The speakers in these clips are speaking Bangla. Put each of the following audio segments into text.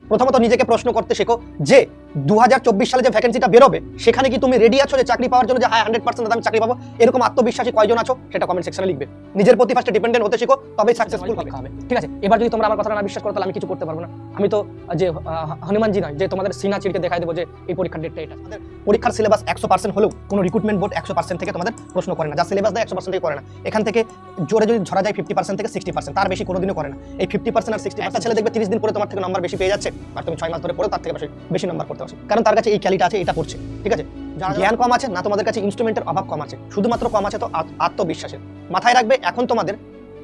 প্রথমত নিজেকে প্রশ্ন করতে শেখো যে 2024 সালে যে ভ্যাকেন্সিটা বেরোবে সেখানে কি তুমি রেডি আছো যে চাকরি পাওয়ার জন্য, যে হ্যাঁ 100% আমি চাকরি পাবো, এরকম আত্মবিশ্বাসী কয়জন আছো সেটা কমেন্ট সেকশনে লিখবে। নিজের প্রতি ফার্স্টে ডিপেন্ডেন্ট হতে শেখো, তবেই সাকসেসফুল হবে। ঠিক আছে, এবার যদি তোমরা আমার কথাটা না বিশ্বাস করো তাহলে আমি কিছু করতে পারবো না। আমি তো যে হনুমানজি নয় যে তোমাদের সিনা চিরকে দেখাই দেবো যে এই পরীক্ষার ডেটটা এটা। আমাদের পরীক্ষার সিলেবাস 100% হলেও কোনো রিক্রুটমেন্ট বোর্ড 100% থেকে তোমাদের প্রশ্ন করে না, যা সিলেবাস দেয় 100% থেকে করে না। এখান থেকে জোরে যদি ধরা যায় 50% থেকে 60%, তার বেশি কোনোদিনও করে না। এই 50% আর 60%, একটা ছেলে দেখবে 30 দিন পরে তোমার থেকে নাম্বার বেশি পেয়ে যাচ্ছে, আর তুমি 6 মাস ধরে পড়ো তার থেকে বেশি নাম্বার করতে পারছো, কারণ তার কাছে এই ক্যালিটা আছে, এটা পড়ছে। ঠিক আছে, যারা জ্ঞান কম আছে না, তোমাদের কাছে ইনস্ট্রুমেন্টের অভাব কম আছে, শুধুমাত্র কম আছে তো আত্মবিশ্বাসের। মাথায় রাখবে এখন তোমাদের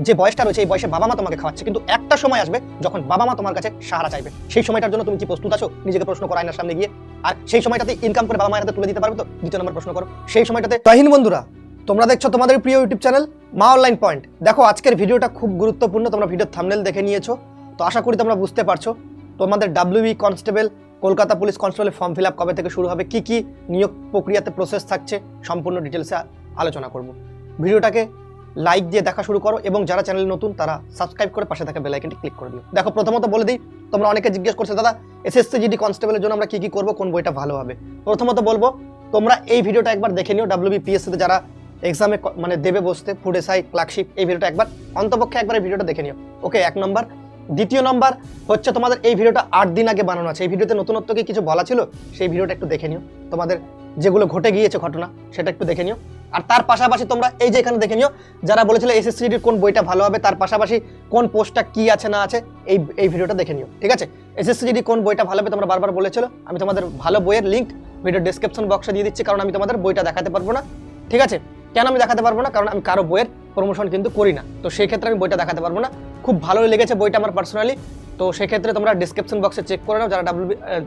যে বয়সটা রয়েছে এই বয়সে বাবা মা তোমাকে খাওয়াচ্ছে, কিন্তু একটা সময় আসবে যখন বাবা মা তোমার কাছে সাহারা চাইবে। সেই সময়টার জন্য তুমি কি প্রস্তুত আছো? নিজেকে প্রশ্ন করো আয়নার সামনে গিয়ে। আর সেই সময়টাতে ইনকাম করে বাবা মায়ের হাতে তুলে দিতে পারবে তো? দ্বিতীয় নম্বর প্রশ্ন করো সেই সময়টাতে। জয় বন্ধুরা, তোমরা দেখছো তোমাদের প্রিয় ইউটিউব চ্যানেল মা অনলাইন পয়েন্ট। দেখো আজকের ভিডিওটা খুব গুরুত্বপূর্ণ, তোমরা ভিডিওর থাম্বনেল দেখে নিয়েছো, তো আশা করি তোমরা বুঝতে পারছো তোমাদের WB কনস্টেবল, কলকাতা পুলিশ কনস্টেবলের ফর্ম ফিল আপ কবে থেকে শুরু হবে, কি কি নিয়োগ প্রক্রিয়াতে প্রসেস থাকছে, সম্পূর্ণ ডিটেলসে আলোচনা করব। ভিডিওটাকে লাইক দিয়ে দেখা শুরু করো এবং যারা চ্যানেল নতুন তারা সাবস্ক্রাইব করে পাশে থাকা বেল আইকনটি ক্লিক করে দিও। দেখো প্রথমত বলে দিই, তোমরা অনেকে জিজ্ঞেস করছো দাদা SSC GD কনস্টেবলের জন্য আমরা কি কি করব, কোন বইটা ভালো হবে। প্রথমত বলবো তোমরা এই ভিডিওটা একবার দেখে নিও। WB PSC তে যারা এক্সামে মানে দেবে বসতে, ফুড এসআই, ক্লার্কশিপ, এই ভিডিওটা একবার অন্তপক্ষে একবার এই ভিডিওটা দেখে নিও। ওকে, 1 নম্বর। দ্বিতীয় নম্বর হচ্ছে তোমাদের এই ভিডিওটা 8 দিন আগে বানানো আছে, এই ভিডিওতে নতুনত্ব কি কিছু বলা ছিল সেই ভিডিওটা একটু দেখে নিও, তোমাদের যেগুলো ঘটে গিয়েছে ঘটনা সেটা একটু দেখে নিও। আর তার পাশাপাশি তোমরা এই যে এখানে দেখে নিও যারা বলেছিল SSC GD কোন বইটা ভালো হবে, তার পাশাপাশি কোন পোস্টটা কি আছে না আছে এই ভিডিওটা দেখে নিও। ঠিক আছে, SSC GD কোন বইটা ভালো হবে তোমরা বারবার বলেছিল, আমি তোমাদের ভালো বইয়ের লিঙ্ক ভিডিও ডেসক্রিপশন বক্সে দিয়ে দিচ্ছি, কারণ আমি তোমাদের বইটা দেখাতে পারবো না। ঠিক আছে, কেন আমি দেখাতে পারবো না? কারণ আমি কারো বইয়ের প্রমোশন কিন্তু করি না, তো সেই ক্ষেত্রে আমি বইটা দেখাতে পারবো না। খুব ভালোই লেগেছে বইটা আমার পার্সোনালি, তো সেক্ষেত্রে তোমরা ডিসক্রিপশন বক্সে চেক করে নাও,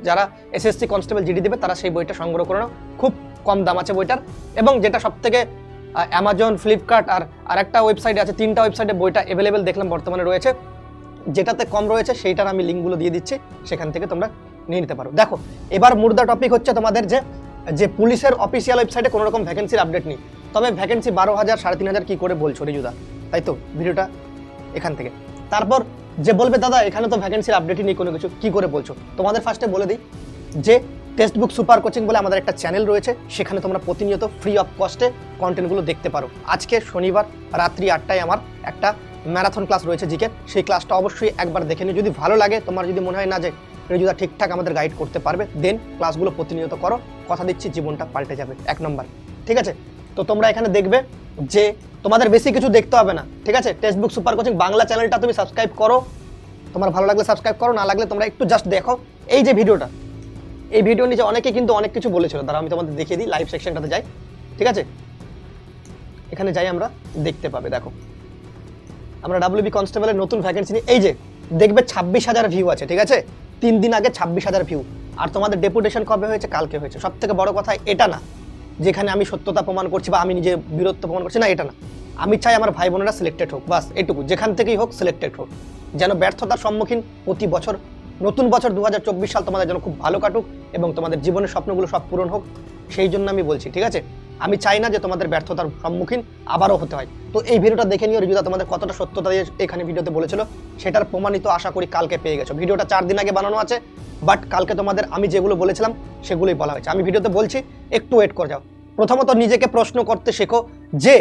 যারা SSC কনস্টেবল GD দেবে তারা সেই বইটা সংগ্রহ করে নাও, খুব কম দাম আছে বইটার। এবং যেটা সব থেকে অ্যামাজন, ফ্লিপকার্ট আর একটা ওয়েবসাইটে আছে, 3টা ওয়েবসাইটে বইটা অ্যাভেলেবেল দেখলাম বর্তমানে রয়েছে, যেটাতে কম রয়েছে সেইটার আমি লিঙ্কগুলো দিয়ে দিচ্ছি, সেখান থেকে তোমরা নিয়ে নিতে পারো। দেখো এবার মুর্দা টপিক হচ্ছে তোমাদের যে পুলিশের অফিসিয়াল ওয়েবসাইটে কোনো রকম ভ্যাকেন্সির আপডেট নেই, তবে ভ্যাকেন্সি 12,000 3,500 কি করে বলছো রিজুদা, তাই তো ভিডিওটা এখান থেকে। তারপর যে বলবে দাদা এখানে তো ভ্যাকেন্সির আপডেটই নেই কোনো কিছু, কি করে বলছো? তোমাদের ফার্স্টে বলে দিই যে টেক্সট বুক সুপার কোচিং বলে আমাদের একটা চ্যানেল রয়েছে, সেখানে তোমরা প্রতিনিয়ত ফ্রি অফ কস্টে কন্টেন্টগুলো দেখতে পারো। আজকে শনিবার রাত্রি 8টায় আমার একটা ম্যারাথন ক্লাস রয়েছে জিকে, সেই ক্লাসটা অবশ্যই একবার দেখে নিও। যদি ভালো লাগে, তোমার যদি মনে হয় না যে রেজুদা ঠিকঠাক আমাদের গাইড করতে পারবে, দেন ক্লাসগুলো প্রতিনিয়ত করো, কথা দিচ্ছি জীবনটা পাল্টে যাবে 1 নম্বর। ঠিক আছে, তো তোমরা এখানে দেখবে যে তোমাদের বেশি কিছু দেখতে হবে না। ঠিক আছে, text book super coaching Bangla চ্যানেলটা তুমি সাবস্ক্রাইব করো, তোমার ভালো লাগলে সাবস্ক্রাইব করো, না লাগলে তোমরা একটু জাস্ট দেখো এই যে ভিডিওটা, এই ভিডিওর নিচে অনেকে কিন্তু অনেক কিছু বলেছিল, তারা আমি তোমাদের দেখিয়ে দিই, লাইভ সেকশনটাতে যাই। ঠিক আছে, এখানে যাই আমরা দেখতে পাবে। দেখো আমরা WB কনস্টেবলের নতুন ভ্যাকেন্সি নিয়ে এই যে দেখবে 26,000 ভিউ আছে। ঠিক আছে, 3 দিন আগে 26,000 ভিউ, আর তোমাদের ডেপুটেশন কবে হয়েছে? কালকে হয়েছে। সব থেকে বড় কথা এটা না যেখানে আমি সত্যতা প্রমাণ করছি বা আমি নিজে বীরত্ব প্রমাণ করছি, না এটা না, আমি চাই আমার ভাই বোনেরা সিলেক্টেড হোক, বাস এটুকু, যেখান থেকেই হোক সিলেক্টেড হোক, যেন ব্যর্থতার সম্মুখীন প্রতি বছর, নতুন বছর 2024 সাল তোমাদের যেন খুব ভালো কাটুক এবং তোমাদের জীবনের স্বপ্নগুলো সব পূরণ হোক, সেই জন্য আমি বলছি। ঠিক আছে, আমি চাই না যে তোমাদের ব্যর্থতার সম্মুখীন আবারও হতে হয়। তো এই ভিডিওটা দেখে নিও রিজুদা তোমাদের কতটা সত্যতা দিয়ে এখানে ভিডিওতে বলেছিল, সেটার প্রমাণিত আশা করি কালকে পেয়ে গেছো। ভিডিওটা 4 দিন আগে বানানো আছে, বাট কালকে তোমাদের আমি যেগুলো বলেছিলাম সেগুলোই বলা হয়েছে। আমি ভিডিওতে বলছি একটু ওয়েট করে যাও। প্রথমত নিজেকে প্রশ্ন করতে শেখো যে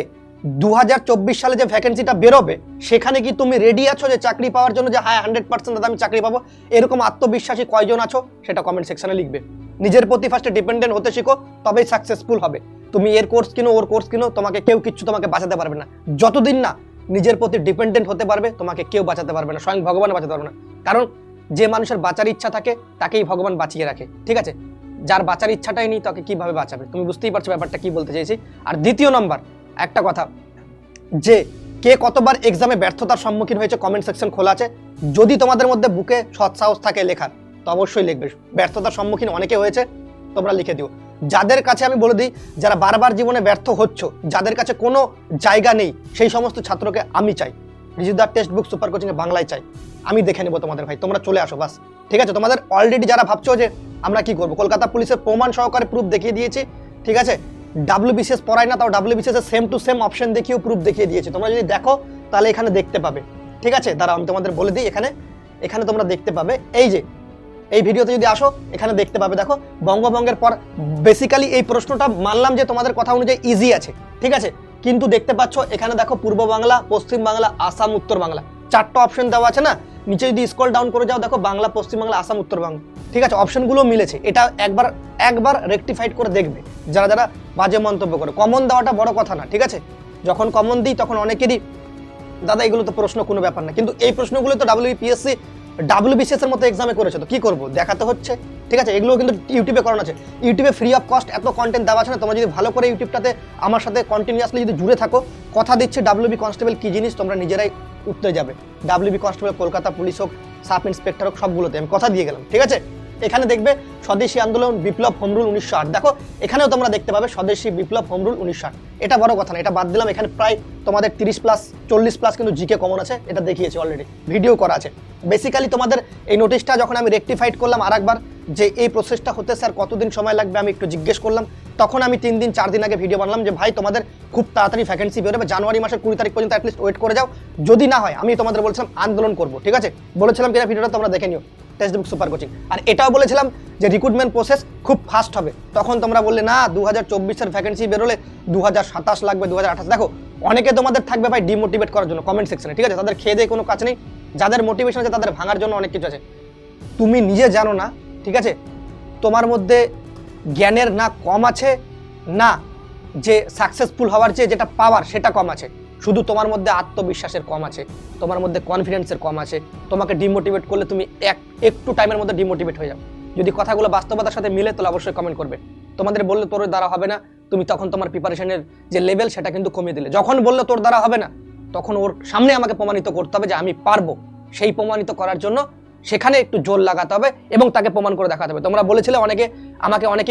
2024 সালে যে ভ্যাকেন্সিটা বেরোবে সেখানে কি তুমি রেডি আছো যে চাকরি পাওয়ার জন্য, যে হ্যাঁ 100% দাদা আমি চাকরি পাবো, এরকম আত্মবিশ্বাসী কয়জন আছো সেটা কমেন্ট সেকশনে লিখবে। নিজের প্রতি ফার্স্টে ডিপেন্ডেন্ট হতে শিখো, তবেই সাকসেসফুল হবে। তুমি এর কোর্স কিনো, ওর কোর্স কিনো, তোমাকে কেউ কিচ্ছু তোমাকে বাঁচাতে পারবে না। যতদিন না নিজের প্রতি ডিপেন্ডেন্ট হতে পারবে তোমাকে কেউ বাঁচাতে পারবে না, স্বয়ং ভগবান বাঁচাতে পারবে না। কারণ যে মানুষের বাঁচার ইচ্ছা থাকে তাকেই ভগবান বাঁচিয়ে রাখে। ঠিক আছে, যার বাঁচার ইচ্ছাটাই নেই তাকে কিভাবে বাঁচাবে? তুমি বুঝতেই পারছো ব্যাপারটা কি বলতে চাইছি। আর দ্বিতীয় নম্বর একটা কথা, যে কে কতবার এক্সামে ব্যর্থতার সম্মুখীন হয়েছে কমেন্ট সেকশন খোলা আছে, যদি তোমাদের মধ্যে বুকে সৎ সাহস থাকে লেখার তো অবশ্যই লিখবে। ব্যর্থতার সম্মুখীন অনেকে হয়েছে, তোমরা লিখে দিও। যাদের কাছে আমি বলে দিই, যারা বারবার জীবনে ব্যর্থ হচ্ছ, যাদের কাছে কোনো জায়গা নেই, সেই সমস্ত ছাত্রকে আমি চাই রিজুদা টেক্সট বুক সুপার কোচিংয়ে বাংলায় চাই, আমি দেখে নেবো তোমাদের ভাই, তোমরা চলে আসো বাস। ঠিক আছে, তোমাদের অলরেডি যারা ভাবছো যে আমরা কি করবো, কলকাতা পুলিশের প্রমাণ সহকারে প্রুফ দেখিয়ে দিয়েছি। ঠিক আছে, WBCS পড়াই না, তাও WBCS same to same option দেখিয়েও প্রুফ দেখিয়ে দিয়েছি, তোমরা যদি দেখো তাহলে এখানে দেখতে পাবে। ঠিক আছে, দাঁড়াও আমি তোমাদের বলে দিই, এখানে তোমরা দেখতে পাবে এই যে এই ভিডিওতে যদি আসো এখানে দেখতে পাবে, দেখো বঙ্গভঙ্গের পর বেসিক্যালি এই প্রশ্নটা মানলাম যে তোমাদের কথা অনুযায়ী ইজি আছে, ঠিক আছে, কিন্তু দেখতে পাচ্ছ এখানে দেখো পূর্ব বাংলা, পশ্চিম বাংলা, আসাম, উত্তর বাংলা, 4টা অপশন দেওয়া আছে না। নিচে যদি স্ক্রল ডাউন করে যাও দেখো বাংলা, পশ্চিম বাংলা, আসাম, উত্তর বাংলা, ঠিক আছে, অপশনগুলো মিলেছে। এটা একবার রেকটিফাইড করে দেখবে যারা যারা বাজে মন্তব্য করে। কমন দেওয়াটা বড় কথা না, ঠিক আছে, যখন কমন দিই তখন অনেকেরই দাদা এগুলো তো প্রশ্ন কোনো ব্যাপার না, কিন্তু এই প্রশ্নগুলো তো WPSC WBCS এর মতো এক্সামে করেছে, তো কি করব, দেখাতে হচ্ছে, ঠিক আছে। এগুলো কিন্তু ইউটিউবে করানো আছে, ইউটিউবে ফ্রি অফ কস্ট এত কন্টেন্ট দেওয়া আছে না। তোমরা যদি ভালো করে ইউটিউবটাতে আমার সাথে কন্টিনিউয়াসলি যদি জুড়ে থাকো, কথা দিচ্ছে WB কনস্টেবল কি জিনিস তোমরা নিজেরাই উঠতে যাবে। WB কনস্টেবল কলকাতা পুলিশ হোক, সাব ইন্সপেক্টর হোক, সবগুলোতে আমি কথা দিয়ে গেলাম, ঠিক আছে। এখানে দেখবে স্বদেশী আন্দোলন, বিপ্লব, হোম রুল 1908, দেখো এখানেও তোমরা দেখতে পাবে স্বদেশী, বিপ্লব, হোম রুল 1908। এটা বড় কথা না, এটা বাদ দিলাম। এখানে প্রায় তোমাদের 30+40+ কিন্তু জিকে কমন আছে, এটা দেখিয়েছি অলরেডি, ভিডিও করা আছে। বেসিক্যালি তোমাদের এই নোটিশটা যখন আমি রেকটিফাইড করলাম আরেকবার, যে এই প্রসেসটা হতে স্যার কতদিন সময় লাগবে আমি একটু জিজ্ঞেস করলাম, তখন আমি 3 দিন 4 দিন আগে ভিডিও বানালাম যে ভাই তোমাদের খুব তাড়াতাড়ি ভ্যাকেন্সি বেরোবে, জানুয়ারি মাসের 20 তারিখ পর্যন্ত অ্যাটলিস্ট ওয়েট করে যাও, যদি না হয় আমি তোমাদের বলছিলাম আন্দোলন করব, ঠিক আছে, বলেছিলাম কিনা ভিডিওটা তোমরা দেখে নিও, টেক্সট বুক সুপার কোচিং। আর এটাও বলেছিলাম যে রিক্রুটমেন্ট প্রসেস খুব ফাস্ট হবে, তখন তোমরা বললে না 2024-এর ভ্যাকেন্সি বেরোলে 2027 লাগবে, 2028। দেখো অনেকে তোমাদের থাকবে ভাই ডিমোটিভেট করার জন্য কমেন্ট সেকশনে, ঠিক আছে, তাদের খেয়ে দিয়ে কোনো কাজ নেই, যাদের মোটিভেশন আছে তাদের ভাঙার জন্য অনেক কিছু আছে। তুমি নিজে জানো না, ঠিক আছে, তোমার মধ্যে জ্ঞানের না কম আছে, না যে সাকসেসফুল হওয়ার যেটা পাওয়ার সেটা কম আছে, শুধু তোমার মধ্যে আত্মবিশ্বাসের কম আছে, তোমার মধ্যে কনফিডেন্সের কম আছে। তোমাকে ডিমোটিভেট করলে তুমি একটু টাইমের মধ্যে ডিমোটিভেট হয়ে যাও। যদি কথাগুলো বাস্তবতার সাথে মিলে তাহলে অবশ্যই কমেন্ট করবে। তোমাদের বললে তোর দ্বারা হবে না, তুমি তখন তোমার প্রিপারেশনের যে লেভেল সেটা কিন্তু কমিয়ে দিলে। যখন বললে তোর দ্বারা হবে না, তখন ওর সামনে আমাকে প্রমাণিত করতে হবে যে আমি পারবো। সেই প্রমাণিত করার জন্য সেখানে একটু জোর লাগাতে হবে এবং তাকে প্রমাণ করে দেখাতে হবে। তোমরা বলেছিলে অনেকে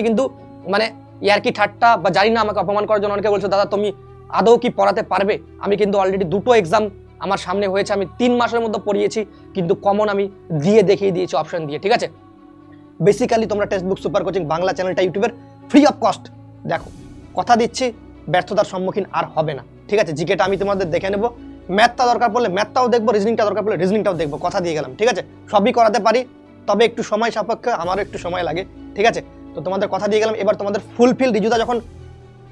কিন্তু মানে ইয়ার্কি ঠাট্টা বা জানি না আমাকে অপমান করার জন্য অনেকে বলছো দাদা তুমি আদৌ কি পড়াতে পারবে। আমি কিন্তু অলরেডি 2টো এক্সাম আমার সামনে হয়েছে, আমি 3 মাসের মধ্যে পড়িয়েছি, কিন্তু কমন আমি দিয়ে দেখিয়ে দিয়েছি অপশন দিয়ে, ঠিক আছে। বেসিক্যালি তোমরা text book super coaching Bangla চ্যানেলটা ইউটিউবের ফ্রি অফ কস্ট দেখো, কথা দিচ্ছি ব্যর্থতার সম্মুখীন আর হবে না, ঠিক আছে। জিকেটা আমি তোমাদের দেখে নেবো, ম্যাথটা দরকার পড়লে ম্যাথটাও দেখবো, রিজনিংটা দরকার পড়লে রিজনিংটাও দেখবো, কথা দিয়ে গেলাম, ঠিক আছে। সবই করাতে পারি, তবে একটু সময় সাপেক্ষে, আমারও একটু সময় লাগে, ঠিক আছে। তো তোমাদের কথা দিয়ে গেলাম। এবার তোমাদের ফুলফিল রিজুদা যখন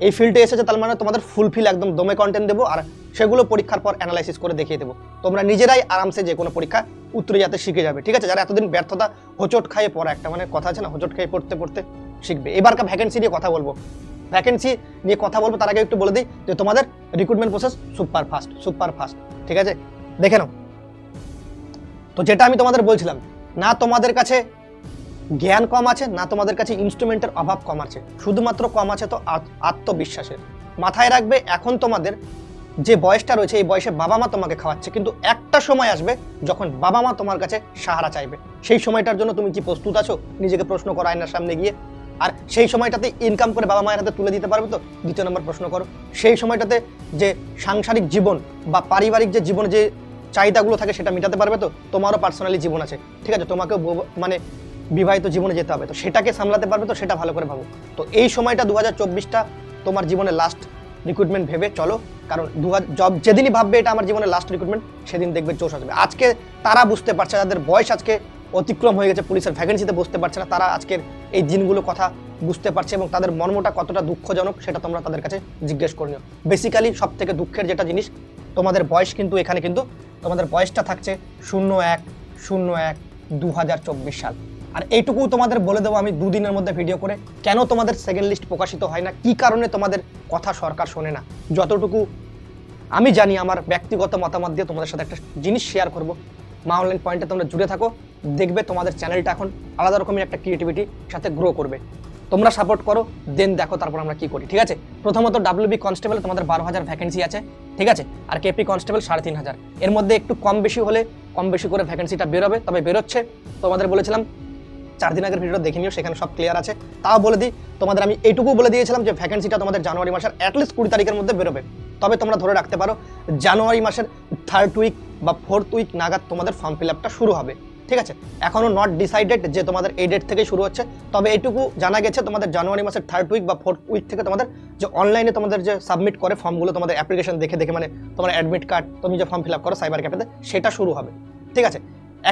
এই ফিল্ডে এসেছে তার মানে তোমাদের ফুলফিল একদম দমে কন্টেন্ট দেবো, আর সেগুলো পরীক্ষার পর অ্যানালাইসিস করে দেখিয়ে দেবো। তোমরা নিজেরাই আরামসে যে কোনো পরীক্ষা উত্তরে যাতে শিখে যাবে, ঠিক আছে। যারা এতদিন ব্যর্থতা হোঁচট খাইয়ে পড়া, একটা মানে কথা আছে না, হোঁচট খাইয়ে পড়তে পড়তে শিখবে। এবারকার ভ্যাকেন্সি নিয়ে কথা বলবো, তার আগে একটু বলে দিই যে তোমাদের রিক্রুটমেন্ট প্রসেস সুপার ফাস্ট, ঠিক আছে, দেখে নাও। তো যেটা আমি তোমাদের বলছিলাম, না তোমাদের কাছে জ্ঞান কম আছে, না তোমাদের কাছে ইনস্ট্রুমেন্টের অভাব কম আছে, শুধুমাত্র কম আছে তো আত্মবিশ্বাসের। মাথায় রাখবে এখন তোমাদের যে বয়সটা রয়েছে এই বয়সে বাবা মা তোমাকে খাওয়াচ্ছে, কিন্তু একটা সময় আসবে যখন বাবা মা তোমার কাছে সাহারা চাইবে। সেই সময়টার জন্য তুমি কি প্রস্তুত আছো? নিজেকে প্রশ্ন করো আয়নার সামনে গিয়ে। আর সেই সময়টাতে ইনকাম করে বাবা মায়ের হাতে তুলে দিতে পারবে তো? 2 নম্বর প্রশ্ন করো। সেই সময়টাতে যে সাংসারিক জীবন বা পারিবারিক যে জীবন যে চাহিদাগুলো থাকে সেটা মেটাতে পারবে তো? তোমারও পার্সোনালি জীবন আছে, ঠিক আছে, তোমাকেও মানে বিবাহিত জীবনে যেতে হবে, তো সেটাকে সামলাতে পারবে তো? সেটা ভালো করে ভাবো। তো এই সময়টা 2024টা তোমার জীবনের লাস্ট রিক্রুটমেন্ট ভেবে চলো, কারণ যেদিনই ভাববে এটা আমার জীবনের লাস্ট রিক্রুটমেন্ট, সেদিন দেখবে জোশ আসবে। আজকে তারা বুঝতে পারছে, যাদের বয়স আজকে অতিক্রম হয়ে গেছে, পুলিশের ভ্যাকেন্সিতে বসতে পারছে না, তারা আজকের এই দিনগুলো কথা বুঝতে পারছে এবং তাদের মর্মটা কতটা দুঃখজনক সেটা তোমরা তাদের কাছে জিজ্ঞেস করে নিও। বেসিক্যালি সব থেকে দুঃখের যেটা জিনিস, তোমাদের বয়স কিন্তু এখানে কিন্তু তোমাদের বয়সটা থাকছে 01/01/2024 সাল। আর এইটুকু তোমাদের বলে দেবো আমি 2 দিনের মধ্যে ভিডিও করে, কেন তোমাদের সেকেন্ড লিস্ট প্রকাশিত হয় না, কি কারণে তোমাদের কথা সরকার শোনে না। যতটুকু আমি জানি আমার ব্যক্তিগত মতামত দিয়ে তোমাদের সাথে একটা জিনিস শেয়ার করব। মা অনলাইন পয়েন্টে তোমরা জুড়ে থাকো, দেখবে তোমাদের চ্যানেলটা এখন আলাদা রকমের একটা ক্রিয়েটিভিটির সাথে গ্রো করবে। তোমরা সাপোর্ট করো, দেন দেখো তারপর আমরা কি করি, ঠিক আছে। প্রথমত WB কনস্টেবল তোমাদের 12,000 ভ্যাকেন্সি আছে, ঠিক আছে, আর KP কনস্টেবল 3,500। এর মধ্যে একটু কম বেশি হলে কম বেশি করে ভ্যাকেন্সিটা বেরোবে, তবে বেরোচ্ছে। তোমাদের বলেছিলাম 4 দিন আগের ভিডিওটা দেখে নিও, সেখানে সব ক্লিয়ার আছে। তাও বলে দিই তোমাদের, আমি এইটুকু বলে দিয়েছিলাম যে ভ্যাকেন্সিটা তোমাদের জানুয়ারি মাসের অ্যাটলিস্ট 20 তারিখের মধ্যে বেরোবে। তবে তোমরা ধরে রাখতে পারো জানুয়ারি মাসের 3rd উইক বা 4th উইক নাগাদ তোমাদের ফর্ম ফিল আপটা শুরু হবে, ঠিক আছে। এখনো নট ডিসাইডেড যে তোমাদের এই ডেট থেকে শুরু হচ্ছে, তবে এইটুকু জানা গেছে তোমাদের জানুয়ারি মাসের 3rd উইক বা 4th উইক থেকে তোমাদের যে অনলাইনে তোমাদের যে সাবমিট করে ফর্মগুলো, তোমাদের অ্যাপ্লিকেশন দেখে মানে তোমার অ্যাডমিট কার্ড তুমি যে ফর্ম ফিল আপ করো সাইবার ক্যাফেতে, সেটা শুরু হবে, ঠিক আছে।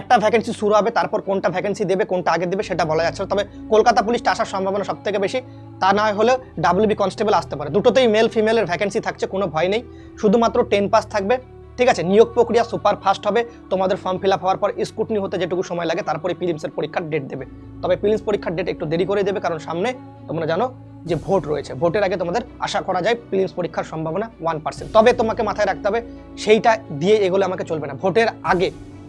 একটা ভ্যাকেন্সি শুরু হবে, তারপর কোনটা ভ্যাকেন্সি দেবে, কোনটা আগে দেবে সেটা বলা যাচ্ছে না। তবে কলকাতা পুলিশটা আসার সম্ভাবনা সব থেকে বেশি, তা না হলেও ডাব্লিউবি কনস্টেবল আসতে পারে। দুটোতেই মেল ফিমেলের ভ্যাকেন্সি থাকছে, কোনো ভয় নেই। শুধুমাত্র 10 পাস থাকবে, ঠিক আছে। নিয়োগ প্রক্রিয়া সুপার ফাস্ট হবে। তোমাদের ফর্ম ফিল আপ হওয়ার পর স্কুটনি হতে যেটুকু সময় লাগে, তারপরে প্রিলিমসের পরীক্ষার ডেট দেবে। তবে প্রিলিমস পরীক্ষার ডেট একটু দেরি করে দেবে, কারণ সামনে তোমরা জানো যে ভোট রয়েছে। ভোটের আগে তোমাদের আশা করা যায় প্রিলিমস পরীক্ষার সম্ভাবনা 1%। তবে তোমাকে মাথায় রাখতে হবে সেইটা দিয়ে এগুলো আমাকে চলবে না। ভোটের আগে,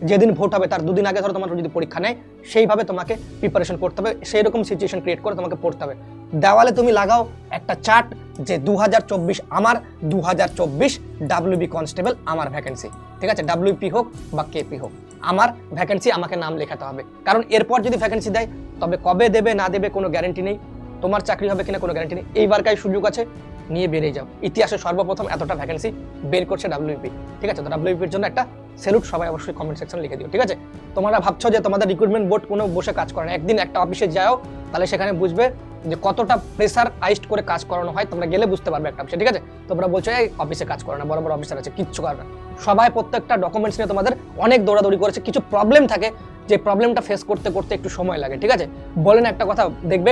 যেদিন ভোট হবে তার দুদিন আগে ধরো তোমার যদি পরীক্ষা নেয়, সেইভাবে তোমাকে প্রিপারেশন করতে হবে, সেই রকম সিচুয়েশন ক্রিয়েট করে তোমাকে পড়তে হবে। দেওয়ালে তুমি লাগাও একটা চার্ট যে 2024 আমার, 2024 ডাব্লিউবি কনস্টেবল আমার ভ্যাকেন্সি, ঠিক আছে। ডাব্লিউপি হোক বা কেপি হোক, আমার ভ্যাকেন্সি আমাকে নাম লেখাতে হবে। কারণ এরপর যদি ভ্যাকেন্সি দেয়, তবে কবে দেবে না দেবে কোনো গ্যারেন্টি নেই, তোমার চাকরি হবে কিনা কোনো গ্যারেন্টি নেই। এইবারকার সুযোগ আছে, নিয়ে বেরিয়ে যাও। ইতিহাসে সর্বপ্রথম এতটা ভ্যাকেন্সি বের করছে ডাব্লিউপি, ঠিক আছে। তো ডাব্লিউপির জন্য একটা স্যালুট সবাই অবশ্যই কমেন্ট সেকশন লিখে দিও, ঠিক আছে। তোমরা ভাবছো যে তোমাদের রিক্রুটমেন্ট বোর্ড কোনো বসে কাজ করে না, একদিন একটা অফিসে যাও, তাহলে সেখানে বুঝবে যে কতটা প্রেসারাইজড করে কাজ করানো হয়। তোমরা গেলে বুঝতে পারবে একটা অফিসে, ঠিক আছে। তোমরা বলছো এই অফিসে কাজ করে না, বড় বড় অফিসার আছে, কিচ্ছু করে না। সবাই প্রত্যেকটা ডকুমেন্টস নিয়ে তোমাদের অনেক দৌড়াদৌড়ি করেছে। কিছু প্রবলেম থাকে, যে প্রবলেমটা ফেস করতে করতে একটু সময় লাগে, ঠিক আছে। বলেন একটা কথা দেখবে,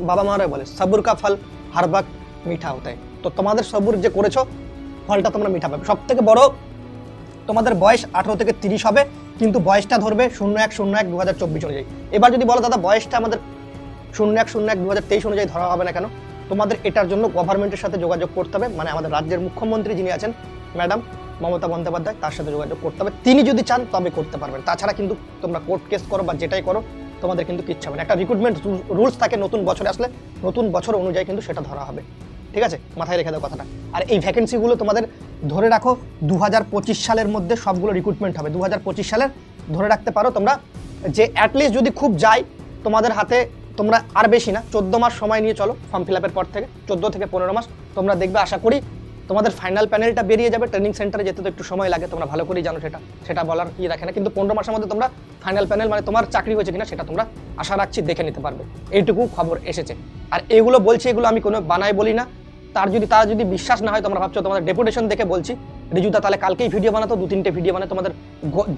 বাবা মারাই বলে সবুর কা ফল হর বক্ত মিঠা হতা है। তো তোমাদের সবুর যে করেছো, ফলটা তোমরা মিঠা পাবে। সব থেকে বড়, তোমাদের বয়স 18 থেকে 30 হবে, কিন্তু বয়সটা ধরবে 01/01/2024 অনুযায়ী। এবার যদি বলো দাদা বয়সটা আমাদের 01/01/2023 অনুযায়ী ধরা হবে না কেন, তোমাদের এটার জন্য গভর্নমেন্টের সাথে যোগাযোগ করতে হবে। মানে আমাদের রাজ্যের মুখ্যমন্ত্রী যিনি আছেন ম্যাডাম মমতা বন্দ্যোপাধ্যায়, তার সাথে যোগাযোগ করতে হবে। তিনি যদি চান তবে করতে পারবেন, তাছাড়া কিন্তু তোমরা কোর্ট কেস করো বা যেটাই করো, তোমাদের কিন্তু কিচ্ছু হবে না। একটা রিক্রুটমেন্ট রুলস থাকে, নতুন বছরে আসলে নতুন বছর অনুযায়ী কিন্তু সেটা ধরা হবে, ঠিক আছে। মাথায় রেখে দাও কথাটা। আর এই ভ্যাকেন্সিগুলো তোমাদের ধরে রাখো 2025 সালের মধ্যে সবগুলো রিক্রুটমেন্ট হবে। 2025 সালের ধরে রাখতে পারো তোমরা, যে অ্যাটলিস্ট যদি খুব যায় তোমাদের হাতে, তোমরা আর বেশি না 14 মাস সময় নিয়ে চলো ফর্ম ফিল আপের পর থেকে, 14 থেকে 15 মাস তোমরা দেখবে। আশা করি তোমাদের ফাইনাল প্যানেলটা বেরিয়ে যাবে। ট্রেনিং সেন্টারে যেতে তো একটু সময় লাগে, তোমরা ভালো করেই জানো, সেটা বলার কি রাখে না। কিন্তু 15 মাসের মধ্যে তোমরা ফাইনাল প্যানেল, মানে তোমার চাকরি হয়েছে কিনা সেটা তোমরা আশা রাখছি দেখে নিতে পারবে। এইটুকু খবর এসেছে। আর এগুলো বলছি, এগুলো আমি কোনো বানাই বলি না। তারা যদি বিশ্বাস না হয়, তোমরা ভাবছো তোমাদের ডেপুটেশন দেখে বলছি, রিজুদা তাহলে কালকেই ভিডিও বানাতো, 2-3টে ভিডিও বানায় তোমাদের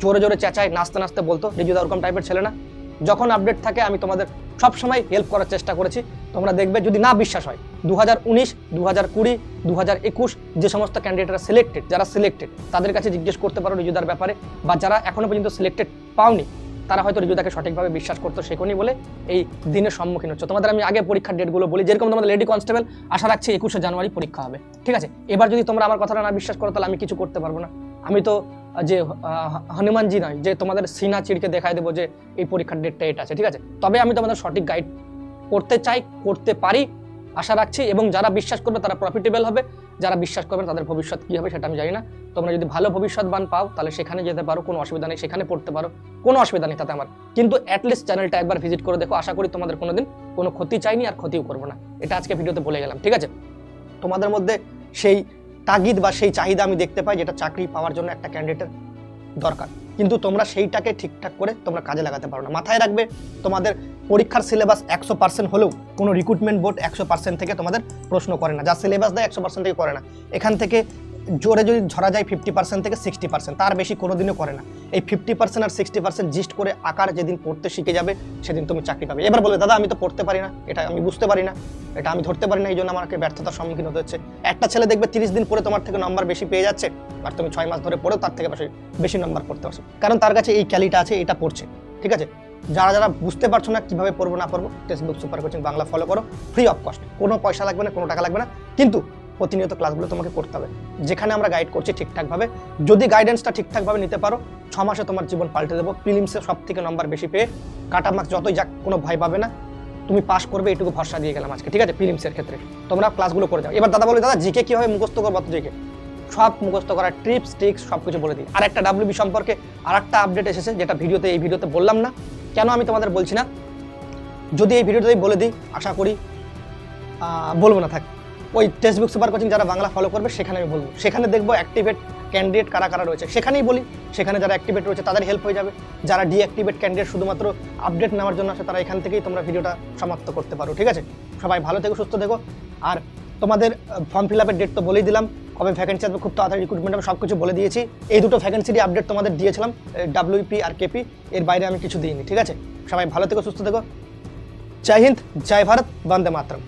জোরে জোরে চেঁচায়, নাচতে নাচতে বলতো। রিজুদা ওরকম টাইপের ছেলে না। যখন আপডেট থাকে আমি তোমাদের সবসময় হেল্প করার চেষ্টা করেছি। তোমরা দেখবে, যদি না বিশ্বাস হয়, 2019, 2020, 2021 যে সমস্ত ক্যান্ডিডেটরা যারা সিলেক্টেড তাদের কাছে জিজ্ঞেস করতে পারো রিজুদার ব্যাপারে। বা যারা এখনো পর্যন্ত সিলেক্টেড পাওনি, তারা হয়তো রিজুদাকে সঠিকভাবে বিশ্বাস করতে শেখনি বলে এই দিনের সম্মুখীন হচ্ছে। তোমাদের আমি আগে পরীক্ষার ডেটগুলো বলি, যেরকম তোমাদের লেডি কনস্টেবল আশা রাখছি 21শে জানুয়ারি পরীক্ষা হবে, ঠিক আছে। এবার যদি তোমরা আমার কথাটা না বিশ্বাস করো, তাহলে আমি কিছু করতে পারবো না। আমি তো যে হনুমানজি নয় যে তোমাদের সিনা চিড়কে দেখাই দেবো যে এই পরীক্ষার ডেটটা এটা আছে, ঠিক আছে। তবে আমি তোমাদের সঠিক গাইড করতে চাই, করতে পারি, আশা রাখছি। এবং যারা বিশ্বাস করবে তারা প্রফিটেবল হবে, যারা বিশ্বাস করবে তাদের ভবিষ্যৎ কী হবে সেটা আমি জানি না। তোমরা যদি ভালো ভবিষ্যৎবান পাও, তাহলে সেখানে যেতে পারো, কোনো অসুবিধা নেই, সেখানে পড়তে পারো, কোনো অসুবিধা নেই তাতে আমার। কিন্তু অ্যাটলিস্ট চ্যানেলটা একবার ভিজিট করে দেখো। আশা করি তোমাদের কোনোদিন কোনো ক্ষতি চাইনি, আর ক্ষতিও করবো না। এটা আজকে ভিডিওতে বলে গেলাম, ঠিক আছে। তোমাদের মধ্যে সেই তাগিদ বা সেই চাহিদা আমি দেখতে পাই, যেটা চাকরি পাওয়ার জন্য একটা ক্যান্ডিডেটের দরকার, কিন্তু তোমরা সেইটাকে ঠিকঠাক করে তোমরা কাজে লাগাতে পারো না। মাথায় রাখবে, তোমাদের পরীক্ষার সিলেবাস 100% হলেও কোনো রিক্রুটমেন্ট বোর্ড 100% থেকে তোমাদের প্রশ্ন করে না। যা সিলেবাস দেয় 100% থেকে করে না। এখান থেকে জোরে যদি ধরা যায় 50% থেকে 60%, তার বেশি কোনোদিনও করে না। এই 50% আর 60% জিস্ট করে আকার যেদিন পড়তে শিখে যাবে, সেদিন তুমি চাকরি পাবে। এবার বলে দাদা আমি তো পড়তে পারি না, এটা আমি বুঝতে পারি না, এটা আমি ধরতে পারি না, এই জন্য আমাকে ব্যর্থতার সম্মুখীন হতে হচ্ছে। একটা ছেলে দেখবে 30 দিন পরে তোমার থেকে নম্বর বেশি পেয়ে যাচ্ছে, আর তুমি 6 মাস ধরে পড়েও তার থেকে বেশি নম্বর পড়তে পারছো, কারণ তার কাছে এই ক্যালিটা আছে, এটা পড়ছে, ঠিক আছে। যারা বুঝতে পারছো না কিভাবে পড়বো না পড়বো, textbook super coaching Bangla follow করো, ফ্রি অফ কস্ট, কোনো পয়সা লাগবে না, কোনো টাকা লাগবে না। কিন্তু প্রতিনিয়ত ক্লাসগুলো তোমাকে করতে হবে, যেখানে আমরা গাইড করছি ঠিকঠাকভাবে। যদি গাইডেন্সটা ঠিকঠাকভাবে নিতে পারো, 6 মাসে তোমার জীবন পাল্টে দেবো। প্রিলিমসে সব থেকে নম্বর বেশি পেয়ে কাটা মার্কস যতই যাক কোনো ভয় পাবে না, তুমি পাস করবে, এটুকু ভরসা দিয়ে গেলাম আজকে, ঠিক আছে। প্রিলিমসের ক্ষেত্রে তোমরা ক্লাসগুলো করে যাও। এবার দাদা বলে দাদা জিকে কীভাবে মুখস্থ করবো, জিকে সব মুখস্থ করার ট্রিপস ট্রিক্স সব কিছু বলে দিই। আর একটা ডাব্লিউবি সম্পর্কে আর একটা আপডেট এসেছে, যেটা এই ভিডিওতে বললাম না। কেন আমি তোমাদের বলছি না, যদি এই ভিডিওতেই বলে দিই, আশা করি বলবো না, থাক। ওই টেক্সটবুক সুপার কোচিং যারা বাংলা ফলো করবে সেখানে আমি বলবো, সেখানে দেখবো অ্যাক্টিভেট ক্যান্ডিডেট কারা কারা রয়েছে, সেখানেই বলি। সেখানে যারা অ্যাক্টিভেট রয়েছে তাদের হেল্প হয়ে যাবে। যারা ডিঅ্যাক্টিভেট ক্যান্ডিডেট শুধুমাত্র আপডেট নেওয়ার জন্য আসে, তারা এখান থেকেই তোমরা ভিডিওটা সমাপ্ত করতে পারো, ঠিক আছে। সবাই ভালো থেকো, সুস্থ থেকো। আর তোমাদের ফর্ম ফিল আপের ডেট তো বলেই দিলাম, কবে ভ্যাকেন্সি আসবে, খুব তাড়াতাড়ি রিক্রুটমেন্ট আমি সব কিছু বলে দিয়েছি। এই দুটো ভ্যাকেন্সিরই আপডেট তোমাদের দিয়েছিলাম, ডাব্লিউপি আর কেপি, এর বাইরে আমি কিছু দিইনি। ঠিক আছে, সবাই ভালো থেকো, সুস্থ থেকো। জয় হিন্দ, জয় ভারত, বন্দে মাতরম।